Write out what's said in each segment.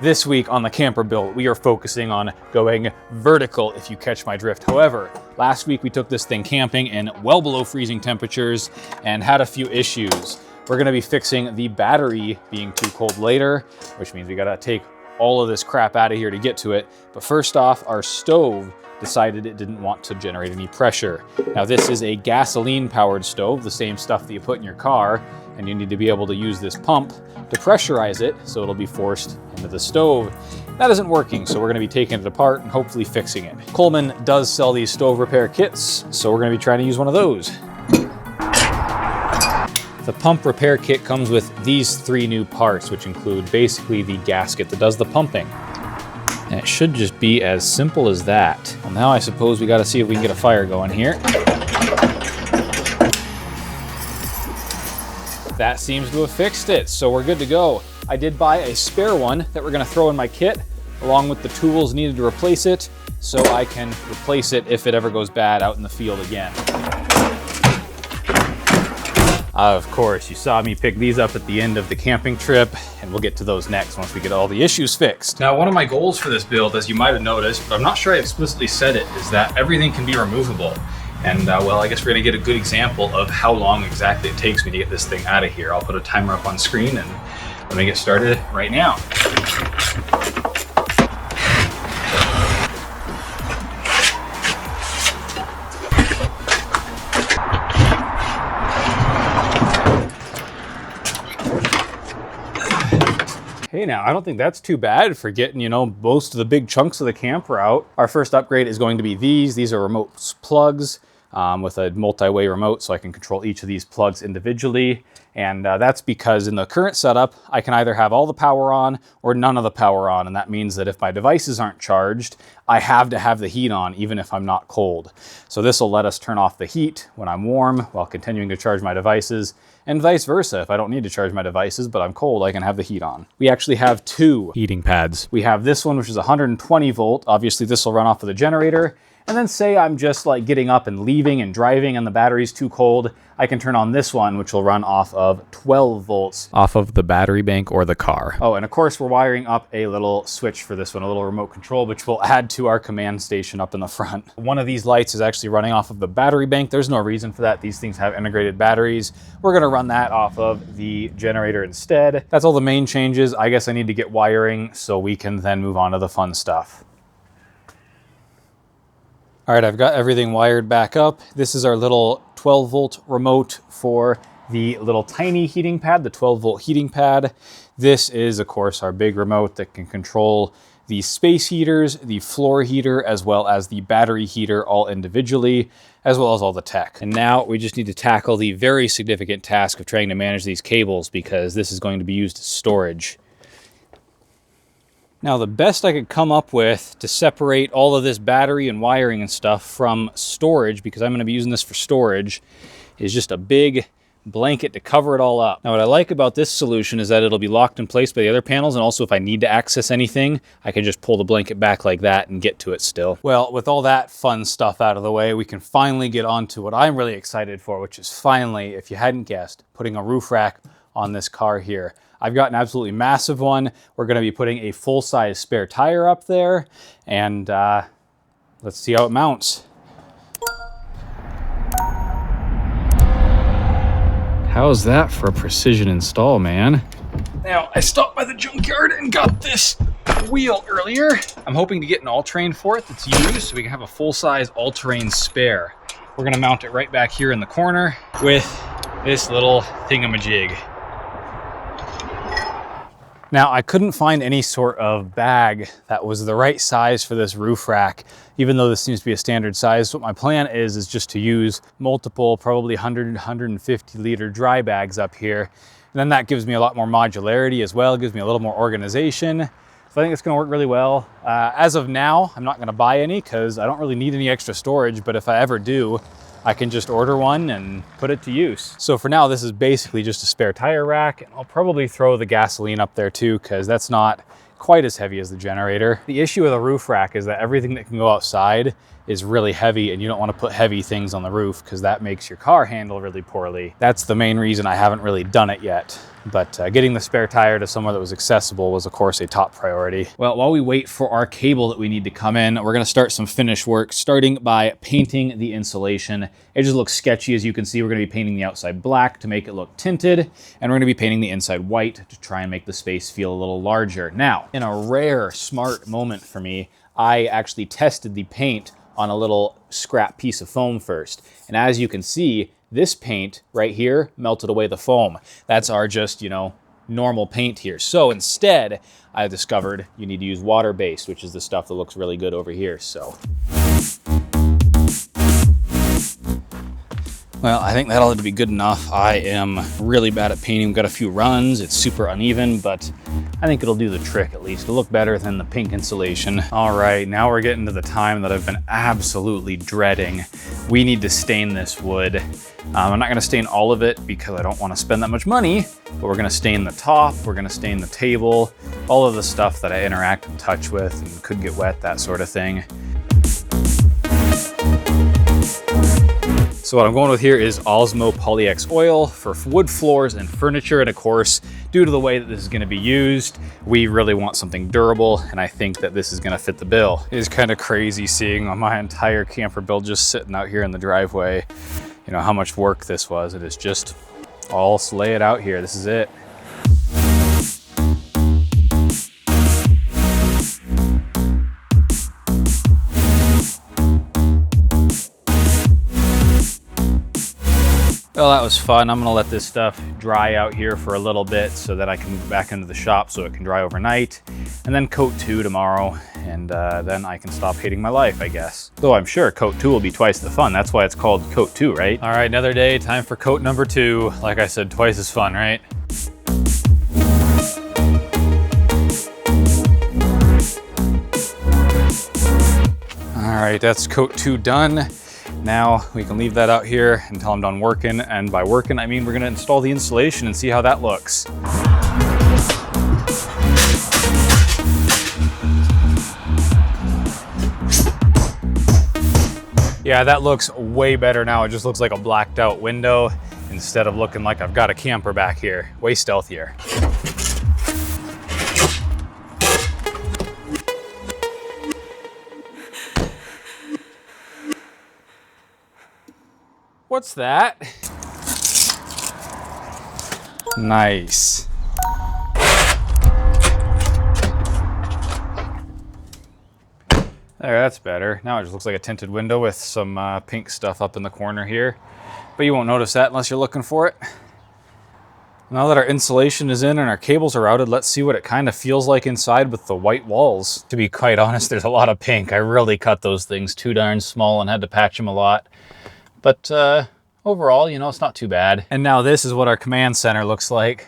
This week on the camper build, we are focusing on going vertical, if you catch my drift. However, last week we took this thing camping in well below freezing temperatures and had a few issues. We're gonna be fixing the battery being too cold later, which means we gotta take all of this crap out of here to get to it. But first off, our stove decided it didn't want to generate any pressure. Now this is a gasoline powered stove, the same stuff that you put in your car, and you need to be able to use this pump to pressurize it so it'll be forced into the stove. That isn't working, so we're gonna be taking it apart and hopefully fixing it. Coleman does sell these stove repair kits, so we're gonna be trying to use one of those. The pump repair kit comes with these 3 new parts, which include basically the gasket that does the pumping. And it should just be as simple as that. Well, now I suppose we gotta see if we can get a fire going here. That seems to have fixed it, so we're good to go. I did buy a spare one that we're gonna throw in my kit, along with the tools needed to replace it, so I can replace it if it ever goes bad out in the field again. Of course, you saw me pick these up at the end of the camping trip, and we'll get to those next once we get all the issues fixed. Now, one of my goals for this build, as you might have noticed, but I'm not sure I explicitly said it, is that everything can be removable. And well, I guess we're gonna get a good example of how long exactly it takes me to get this thing out of here. I'll put a timer up on screen and let me get started right now. Hey now, I don't think that's too bad for getting, most of the big chunks of the camper out. Our first upgrade is going to be these. These are remote plugs with a multi-way remote, so I can control each of these plugs individually. And that's because in the current setup, I can either have all the power on or none of the power on. And that means that if my devices aren't charged, I have to have the heat on even if I'm not cold. So this will let us turn off the heat when I'm warm while continuing to charge my devices, and vice versa. If I don't need to charge my devices, but I'm cold, I can have the heat on. We actually have 2 heating pads. We have this one, which is 120 volt. Obviously this will run off of the generator. And then say I'm just like getting up and leaving and driving and the battery's too cold, I can turn on this one, which will run off of 12 volts. Off of the battery bank or the car. Oh, and of course we're wiring up a little switch for this one, a little remote control, which will add to our command station up in the front. One of these lights is actually running off of the battery bank. There's no reason for that. These things have integrated batteries. We're gonna run that off of the generator instead. That's all the main changes. I guess I need to get wiring so we can then move on to the fun stuff. All right, I've got everything wired back up. This is our little 12 volt remote for the little tiny heating pad, the 12 volt heating pad. This is, of course, our big remote that can control the space heaters, the floor heater, as well as the battery heater all individually, as well as all the tech. And now we just need to tackle the very significant task of trying to manage these cables, because this is going to be used as storage. Now, the best I could come up with to separate all of this battery and wiring and stuff from storage, because I'm going to be using this for storage, is just a big blanket to cover it all up. Now, what I like about this solution is that it'll be locked in place by the other panels, and also if I need to access anything, I can just pull the blanket back like that and get to it still. Well, with all that fun stuff out of the way, we can finally get on to what I'm really excited for, which is finally, if you hadn't guessed, putting a roof rack on this car here. I've got an absolutely massive one. We're gonna be putting a full-size spare tire up there, and let's see how it mounts. How's that for a precision install, man? Now, I stopped by the junkyard and got this wheel earlier. I'm hoping to get an all-terrain for it that's used, so we can have a full-size all-terrain spare. We're gonna mount it right back here in the corner with this little thingamajig. Now, I couldn't find any sort of bag that was the right size for this roof rack, even though this seems to be a standard size. What my plan is just to use multiple, probably 100, 150 liter dry bags up here. And then that gives me a lot more modularity as well. It gives me a little more organization. So I think it's gonna work really well. As of now, I'm not gonna buy any because I don't really need any extra storage, but if I ever do, I can just order one and put it to use. So for now, this is basically just a spare tire rack, and I'll probably throw the gasoline up there too, because that's not quite as heavy as the generator. The issue with a roof rack is that everything that can go outside is really heavy and you don't want to put heavy things on the roof because that makes your car handle really poorly. That's the main reason I haven't really done it yet. But getting the spare tire to somewhere that was accessible was of course a top priority. Well, while we wait for our cable that we need to come in, we're gonna start some finish work, starting by painting the insulation. It just looks sketchy. As you can see, we're gonna be painting the outside black to make it look tinted, and we're gonna be painting the inside white to try and make the space feel a little larger. Now, in a rare, smart moment for me, I actually tested the paint on a little scrap piece of foam first. And as you can see, this paint right here melted away the foam. That's our just, normal paint here. So instead, I discovered you need to use water-based, which is the stuff that looks really good over here. So, well, I think that ought to be good enough. I am really bad at painting. We've got a few runs. It's super uneven, but I think it'll do the trick at least. It'll look better than the pink insulation. All right, now we're getting to the time that I've been absolutely dreading. We need to stain this wood. I'm not gonna stain all of it because I don't wanna spend that much money, but we're gonna stain the top, we're gonna stain the table, all of the stuff that I interact and touch with and could get wet, that sort of thing. So what I'm going with here is Osmo Poly-X oil for wood floors and furniture. And of course, due to the way that this is going to be used, we really want something durable. And I think that this is going to fit the bill. It is kind of crazy seeing my entire camper build just sitting out here in the driveway. You know how much work this was. It is just all lay it out here. This is it. Well, that was fun. I'm gonna let this stuff dry out here for a little bit so that I can move back into the shop so it can dry overnight, and then coat 2 tomorrow, and then I can stop hating my life, I guess. Though I'm sure coat 2 will be twice the fun. That's why it's called coat 2, right? All right, another day, time for coat number 2. Like I said, twice as fun, right? All right, that's coat 2 done. Now we can leave that out here until I'm done working. And by working, I mean we're gonna install the insulation and see how that looks. Yeah, that looks way better now. It just looks like a blacked out window instead of looking like I've got a camper back here. Way stealthier. What's that? Nice. There, that's better. Now it just looks like a tinted window with some pink stuff up in the corner here. But you won't notice that unless you're looking for it. Now that our insulation is in and our cables are routed, let's see what it kind of feels like inside with the white walls. To be quite honest, there's a lot of pink. I really cut those things too darn small and had to patch them a lot. But overall, it's not too bad. And now this is what our command center looks like.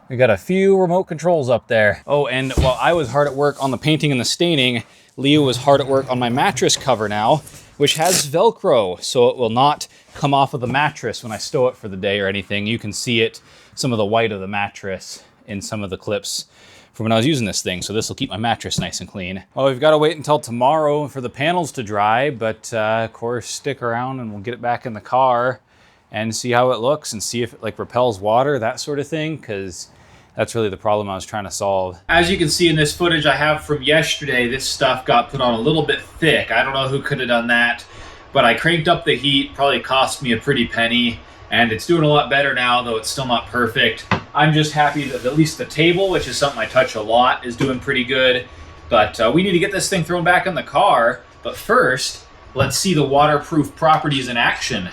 We got a few remote controls up there. Oh, and while I was hard at work on the painting and the staining, Leo was hard at work on my mattress cover now, which has Velcro, so it will not come off of the mattress when I stow it for the day or anything. You can see it, some of the white of the mattress in some of the clips from when I was using this thing, so this will keep my mattress nice and clean. Well, we've got to wait until tomorrow for the panels to dry, but of course, stick around and we'll get it back in the car and see how it looks and see if it repels water, that sort of thing, because that's really the problem I was trying to solve. As you can see in this footage I have from yesterday, this stuff got put on a little bit thick. I don't know who could have done that, but I cranked up the heat, probably cost me a pretty penny. And it's doing a lot better now, though it's still not perfect. I'm just happy that at least the table, which is something I touch a lot, is doing pretty good. But we need to get this thing thrown back in the car. But first, let's see the waterproof properties in action.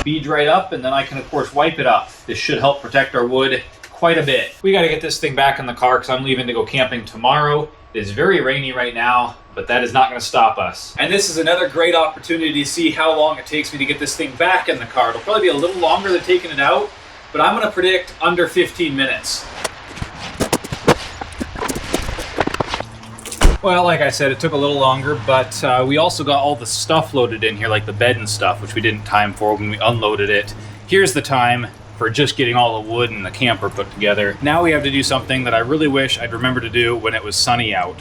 Bead right up, and then I can, of course, wipe it up. This should help protect our wood quite a bit. We got to get this thing back in the car because I'm leaving to go camping tomorrow. It is very rainy right now, but that is not going to stop us. And this is another great opportunity to see how long it takes me to get this thing back in the car. It'll probably be a little longer than taking it out, but I'm going to predict under 15 minutes. Well, like I said, it took a little longer, but we also got all the stuff loaded in here, like the bed and stuff, which we didn't time for when we unloaded it. Here's the time, for just getting all the wood and the camper put together. Now we have to do something that I really wish I'd remember to do when it was sunny out.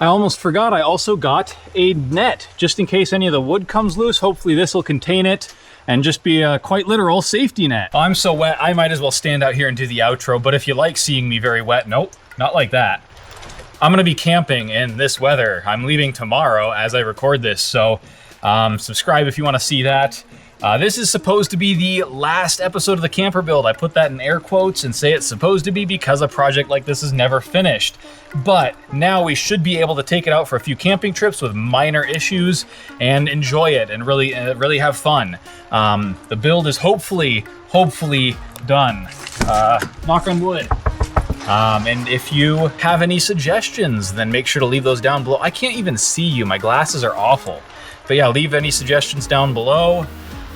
I almost forgot, I also got a net, just in case any of the wood comes loose. Hopefully this will contain it and just be a quite literal safety net. I'm so wet, I might as well stand out here and do the outro, but if you like seeing me very wet, nope, not like that. I'm gonna be camping in this weather. I'm leaving tomorrow as I record this, so subscribe if you wanna see that. This is supposed to be the last episode of the camper build. I put that in air quotes and say it's supposed to be because a project like this is never finished. But now we should be able to take it out for a few camping trips with minor issues and enjoy it and really have fun. The build is hopefully done. Knock on wood. And if you have any suggestions, then make sure to leave those down below. I can't even see you, my glasses are awful. But yeah, leave any suggestions down below.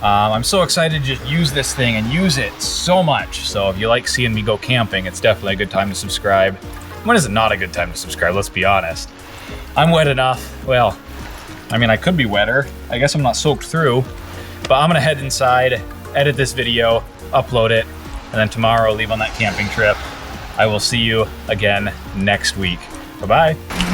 I'm so excited to just use this thing and use it so much. So if you like seeing me go camping, it's definitely a good time to subscribe. When is it not a good time to subscribe? Let's be honest. I'm wet enough. Well, I mean, I could be wetter. I guess I'm not soaked through, but I'm gonna head inside, edit this video, upload it, and then tomorrow leave on that camping trip. I will see you again next week. Bye-bye.